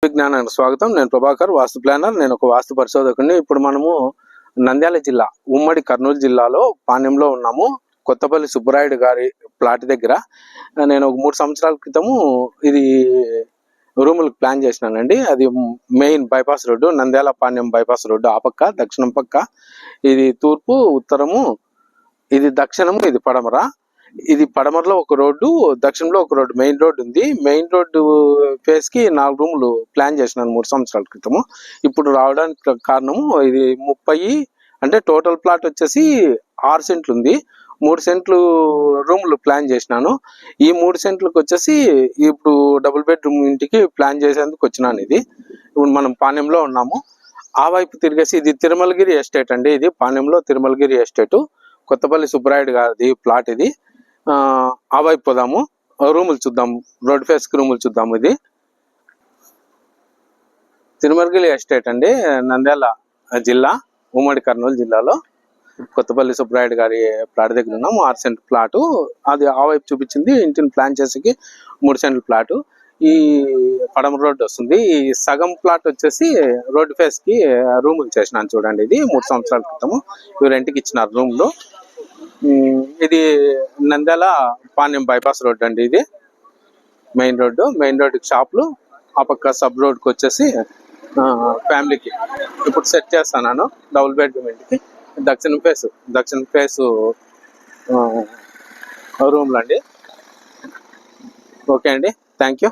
విజ్ఞానానికి స్వాగతం. నేను ప్రభాకర్, వాస్తు ప్లానర్. నేను ఒక వాస్తు పరిశోధకుడిని. ఇప్పుడు మనము నంద్యాల జిల్లా, ఉమ్మడి కర్నూలు జిల్లాలో పాణ్యంలో ఉన్నాము. కొత్తపల్లి సుబ్బరాయుడు గారి ప్లాట్ దగ్గర నేను ఒక 3 సంవత్సరాల క్రితము ఇది రూములకు ప్లాన్ చేసినానండి. అది main bypass road, Nandyal Panyam bypass road. ఆ పక్క దక్షిణం పక్క ఇది తూర్పు, ఉత్తరము ఇది దక్షిణము, ఇది పడమర. ఇది పడమరలో ఒక రోడ్డు, దక్షిణంలో ఒక రోడ్డు, మెయిన్ రోడ్డు ఉంది. మెయిన్ రోడ్డు ఫేస్ కి 4 రూములు ప్లాన్ చేసినాను 3 సంవత్సరాల క్రితము. ఇప్పుడు రావడానికి కారణము ఇది 30, అంటే టోటల్ ప్లాట్ వచ్చేసి 6 సెంట్లు ఉంది. 3 సెంట్లు రూములు ప్లాన్ చేసినాను. ఈ 3 సెంట్లకు వచ్చేసి ఇప్పుడు డబుల్ బెడ్రూమ్ ఇంటికి ప్లాన్ చేసేందుకు వచ్చినాను. ఇది ఇప్పుడు మనం పాణ్యంలో ఉన్నాము. ఆ వైపు తిరిగేసి ఇది తిరుమలగిరి ఎస్టేట్ అండి. ఇది పాణ్యంలో తిరుమలగిరి ఎస్టేట్, కొత్తపల్లి సుబ్బరాయుడు గారిది ప్లాట్ ఇది. ఆ వైపు పోదాము, రూములు చూద్దాం, రోడ్ ఫేస్ రూములు చూద్దాము. ఇది తిరుమలగిరి ఎస్టేట్ అండి, నంద్యాల జిల్లా, ఉమ్మడి కర్నూలు జిల్లాలో కొత్తపల్లి సుబ్బరాయుడు గారి ప్లాట్ దగ్గర ఉన్నాము. 6 సెంట్ ప్లాటు అది. ఆ వైపు చూపించింది ఇంటిని ప్లాన్ చేసేకి 3 సెంట్ల ప్లాటు. ఈ పడమర రోడ్డు వస్తుంది. ఈ సగం ప్లాట్ వచ్చేసి రోడ్ ఫేస్ కి రూములు చేసినాను చూడండి. ఇది 3 సంవత్సరాల క్రితము ఇవి రెంట్కి ఇచ్చినారు రూమ్లు. ఇది నంద్యాల పాణ్యం బైపాస్ రోడ్ అండి. ఇది మెయిన్ రోడ్డు, మెయిన్ రోడ్డుకి షాపులు, ఆ పక్క సబ్ రోడ్కి వచ్చేసి ఫ్యామిలీకి ఇప్పుడు సెట్ చేస్తాను డబుల్ బెడ్రూమ్ ఇంటికి. దక్షిణ ఫేసు రూమ్లు అండి. ఓకే అండి, థ్యాంక్ యూ.